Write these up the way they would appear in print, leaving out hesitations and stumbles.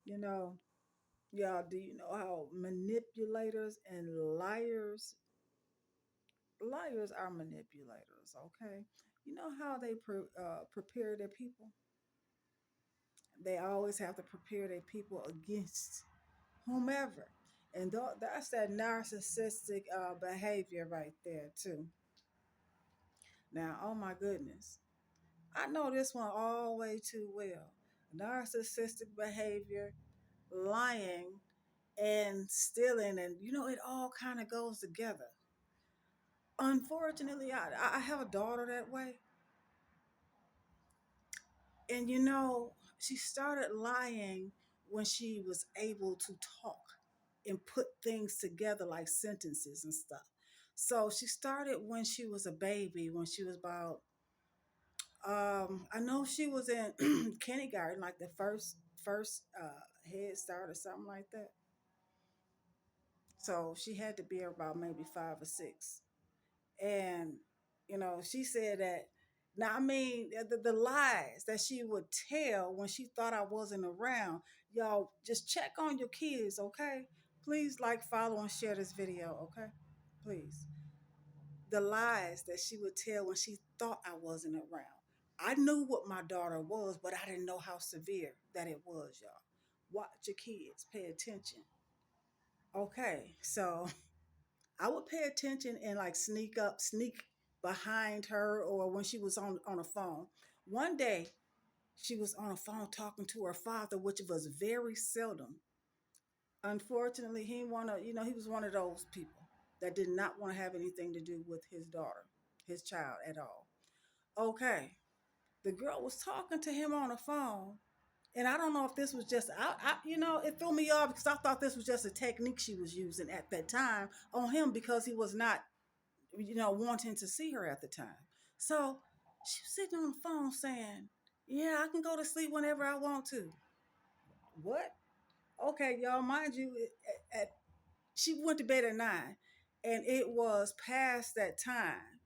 You know, y'all, do you know how manipulators and liars are manipulators, okay? You know how they prepare their people? They always have to prepare their people against whomever. And that's that narcissistic behavior right there, too. Now, oh my goodness. I know this one all way too well. Narcissistic behavior, lying, and stealing, and it all kind of goes together. Unfortunately, I have a daughter that way, and she started lying when she was able to talk and put things together like sentences and stuff. So she started when she was a baby, when she was about I know she was in kindergarten, like the first head start or something like that. So she had to be about maybe 5 or 6. And she said that. Now, I mean, the lies that she would tell when she thought I wasn't around. Y'all just check on your kids, okay? Please like, follow, and share this video, okay? Please. The lies that she would tell when she thought I wasn't around. I knew what my daughter was, but I didn't know how severe that it was, y'all. Watch your kids, pay attention. Okay, so I would pay attention and like sneak behind her, or when she was on a phone. One day, she was on a phone talking to her father, which was very seldom. Unfortunately, he was one of those people that did not want to have anything to do with his daughter, his child at all. Okay, the girl was talking to him on the phone, and I don't know if this was just it threw me off because I thought this was just a technique she was using at that time on him because he was not wanting to see her at the time. So she was sitting on the phone saying, "Yeah, I can go to sleep whenever I want to." What? Okay, y'all, mind you, she went to bed at 9, and it was past that time.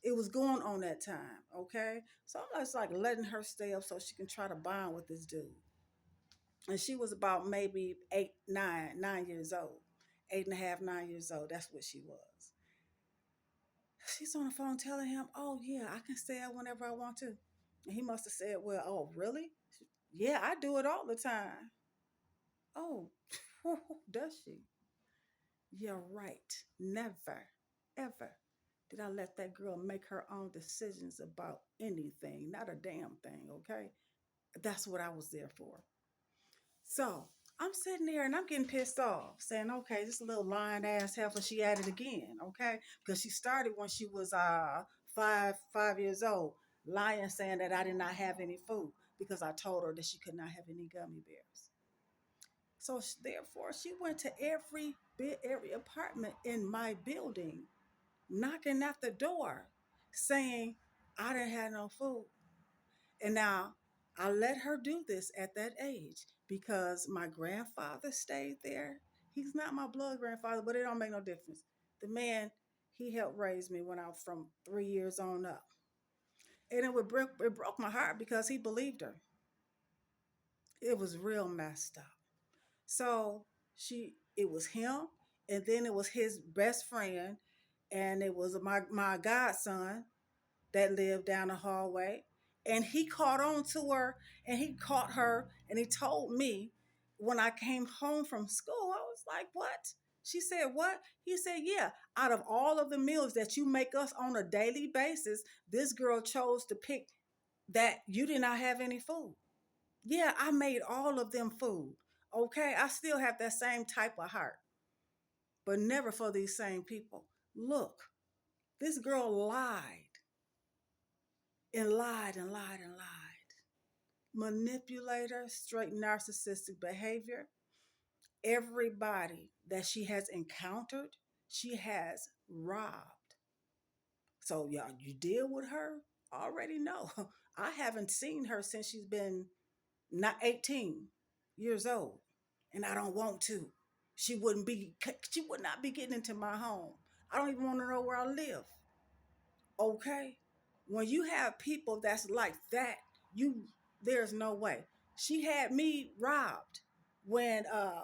It was going on that time, okay? So I'm just like letting her stay up so she can try to bond with this dude. And she was about maybe 9 years old, 8.5, 9 years old. That's what she was. She's on the phone telling him, "Oh yeah, I can stay out whenever I want to." And he must have said, "Well, oh really? Yeah, I do it all the time." Oh, does she? You're right. Never, ever did I let that girl make her own decisions about anything. Not a damn thing, okay? That's what I was there for. So I'm sitting there and I'm getting pissed off, saying, "Okay, this little lying ass heifer, she at it again, okay?" Because she started when she was 5 years old, lying, saying that I did not have any food because I told her that she could not have any gummy bears. So therefore, she went to every apartment in my building, knocking at the door, saying I didn't have no food. And now I let her do this at that age because my grandfather stayed there. He's not my blood grandfather, but it don't make no difference. The man, he helped raise me when I was from 3 years on up. And it broke my heart because he believed her. It was real messed up. So it was him, and then it was his best friend, and it was my godson that lived down the hallway. And he caught on to her, and he caught her, and he told me when I came home from school, I was like, "What?" She said, "What?" He said, "Yeah, out of all of the meals that you make us on a daily basis, this girl chose to pick that you did not have any food. Yeah, I made all of them food. Okay, I still have that same type of heart, but never for these same people. Look, this girl lied and lied and lied and lied. Manipulator, straight narcissistic behavior. Everybody that she has encountered, she has robbed. So, y'all, you deal with her? Already know. I haven't seen her since she's been not 18 years old, and I don't want to. She would not be getting into my home. I don't even want to know where I live. Okay? When you have people that's like that, you there's no way. She had me robbed. when uh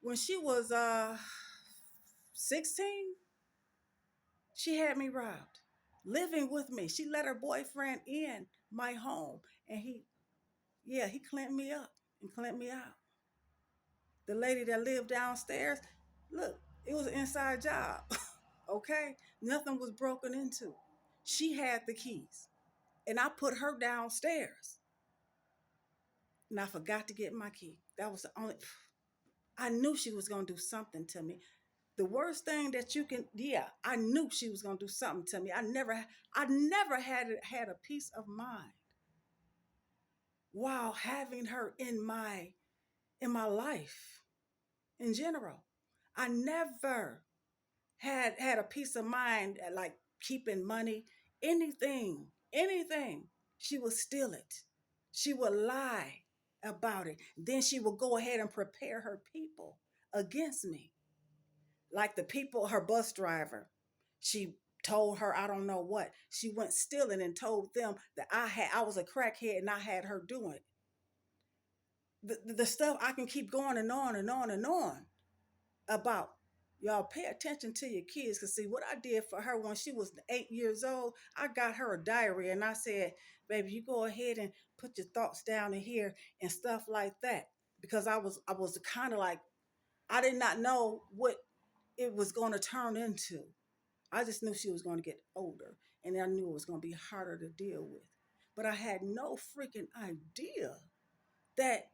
when she was 16, she had me robbed, living with me. She let her boyfriend in my home, and he clamped me up and clamped me out. The lady that lived downstairs, look, it was an inside job. Okay, nothing was broken into. She had the keys, and I put her downstairs, and I forgot to get my key. That was the only. I knew she was gonna do something to me. The worst thing that you can, yeah, I knew she was gonna do something to me. I never had a peace of mind while having her in my life in general. I never had a peace of mind like keeping money, anything. She would steal it. She would lie about it. Then she would go ahead and prepare her people against me. Like the people, her bus driver, she told her I don't know what. She went stealing and told them that I was a crackhead and I had her doing it. The stuff I can keep going and on and on and on about. Y'all pay attention to your kids, because see what I did for her when she was 8 years old. I got her a diary and I said, baby, you go ahead and put your thoughts down in here and stuff like that. Because I was kind of like, I did not know what it was going to turn into. I just knew she was going to get older, and I knew it was going to be harder to deal with. But I had no freaking idea that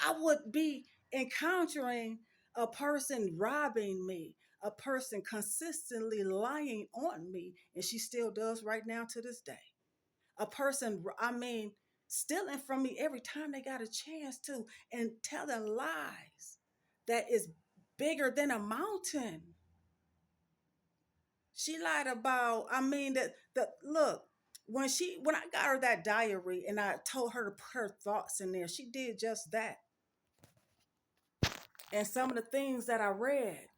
I would be encountering a person robbing me, a person consistently lying on me, and she still does right now to this day. A person, I mean, stealing from me every time they got a chance to, and telling lies that is bigger than a mountain. She lied about, I mean, the look, when I got her that diary and I told her to put her thoughts in there, she did just that. And some of the things that I read,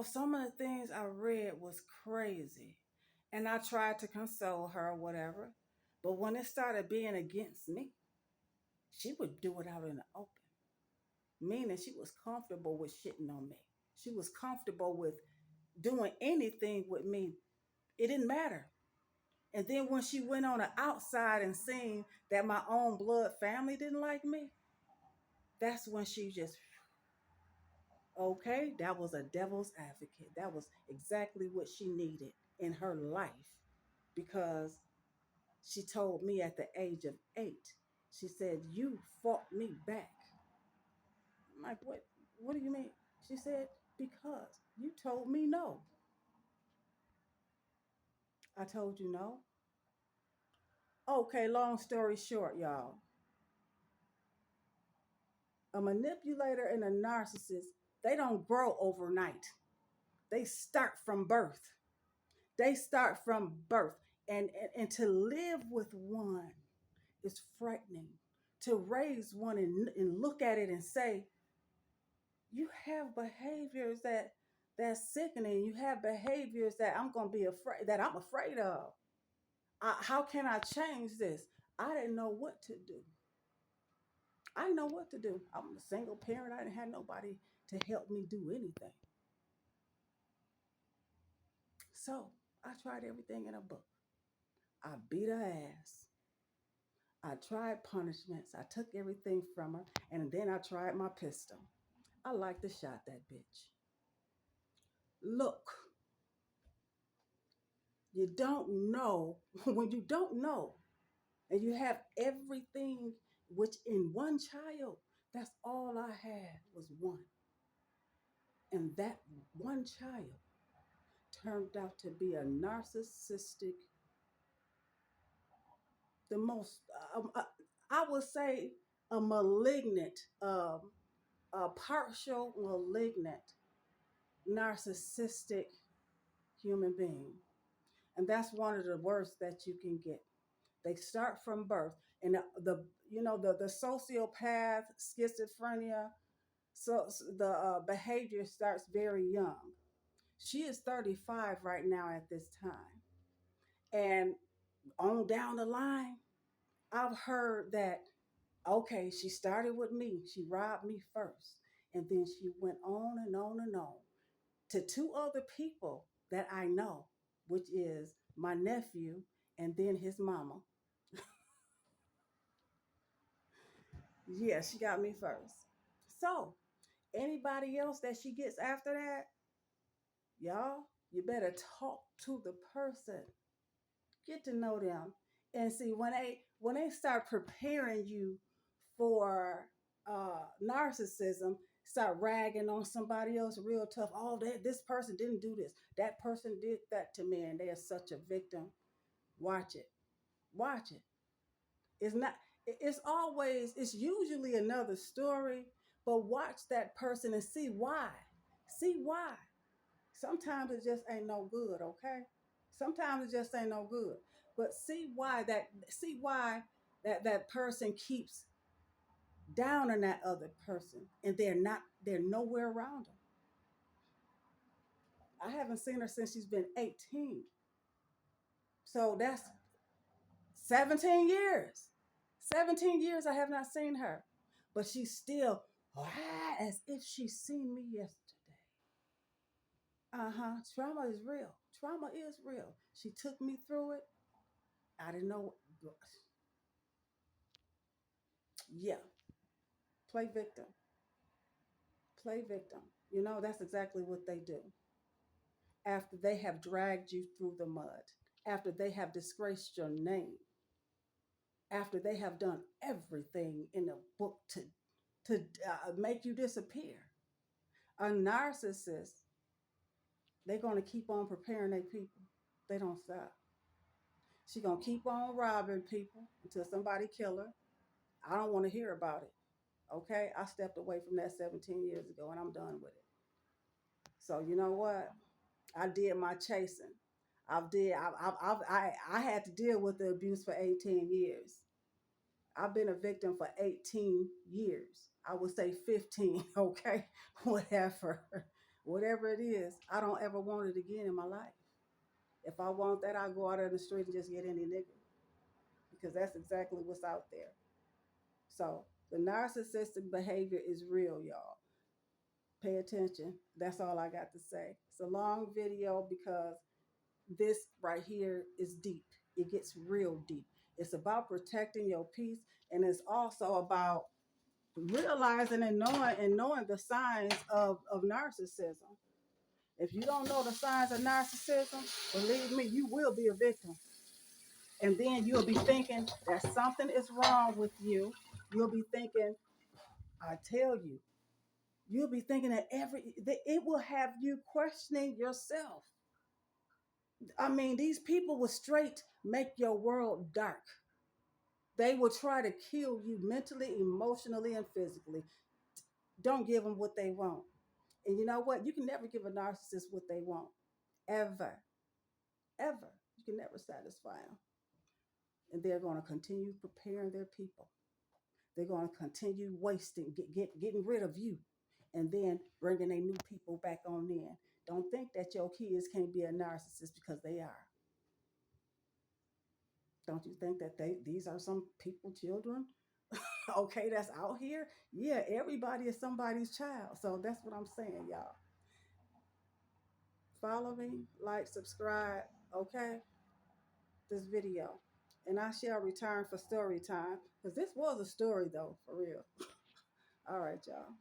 some of the things I read was crazy. And I tried to console her or whatever. But when it started being against me, she would do it out in the open. Meaning she was comfortable with shitting on me. She was comfortable with doing anything with me. It didn't matter. And then when she went on the outside and seen that my own blood family didn't like me, that's when she just, okay, that was a devil's advocate. That was exactly what she needed in her life, because she told me at the age of 8, she said, you fought me back. I'm like, what do you mean? She said, because you told me no. I told you no. Okay, long story short, y'all. A manipulator and a narcissist, they don't grow overnight. They start from birth. They start from birth. And to live with one is frightening. To raise one and look at it and say, you have behaviors that's sickening. You have behaviors that I'm afraid of. How can I change this? I didn't know what to do. I didn't know what to do. I'm a single parent. I didn't have nobody to help me do anything. So I tried everything in a book. I beat her ass. I tried punishments. I took everything from her. And then I tried my pistol. I like to shot that bitch. Look, you don't know when you don't know and you have everything, which in one child, that's all I had was one. And that one child turned out to be a narcissistic, the most, I would say, a malignant, a partial malignant, narcissistic human being. And that's one of the worst that you can get. They start from birth. And the sociopath, schizophrenia, so the behavior starts very young. She is 35 right now at this time. And on down the line, I've heard that Okay, she started with me. She robbed me first. And then she went on and on and on to two other people that I know, which is my nephew and then his mama. Yeah, she got me first. So, anybody else that she gets after that, y'all, you better talk to the person. Get to know them. And see when they start preparing you for narcissism, start ragging on somebody else real tough. Oh, that this person didn't do this. That person did that to me, and they are such a victim. Watch it. Watch it. It's not. It's always. It's usually another story. But watch that person and see why. See why. Sometimes it just ain't no good. Okay. Sometimes it just ain't no good. But see why that. See why that person keeps down on that other person and they're nowhere around her. I haven't seen her since she's been 18. So that's 17 years. 17 years I have not seen her. But she's still as if she's seen me yesterday. Uh-huh. Trauma is real. Trauma is real. She took me through it. I didn't know. Yeah. Play victim. Play victim. That's exactly what they do. After they have dragged you through the mud, after they have disgraced your name, after they have done everything in the book to make you disappear. A narcissist, they're going to keep on preparing their people. They don't stop. She's going to keep on robbing people until somebody kill her. I don't want to hear about it. Okay, I stepped away from that 17 years ago and I'm done with it. So you know what? I did my chasing. I had to deal with the abuse for 18 years. I've been a victim for 18 years. I would say 15, okay? Whatever. Whatever it is, I don't ever want it again in my life. If I want that, I'll go out on the street and just get any nigga. Because that's exactly what's out there. So the narcissistic behavior is real, y'all. Pay attention. That's all I got to say. It's a long video because this right here is deep. It gets real deep. It's about protecting your peace, and it's also about realizing and knowing the signs of narcissism. If you don't know the signs of narcissism, believe me, you will be a victim. And then you'll be thinking that something is wrong with you. You'll be thinking, I tell you, you'll be thinking that it will have you questioning yourself. I mean, these people will straight make your world dark. They will try to kill you mentally, emotionally, and physically. Don't give them what they want. And you know what? You can never give a narcissist what they want. Ever. Ever. You can never satisfy them. And they're going to continue preparing their people. They're going to continue wasting, getting rid of you, and then bringing their new people back on in. Don't think that your kids can't be a narcissist because they are. Don't you think that these are some people, children? Okay, that's out here. Yeah, everybody is somebody's child. So that's what I'm saying, y'all. Follow me, like, subscribe, okay? This video. And I shall return for story time. Because this was a story though, for real. All right, y'all.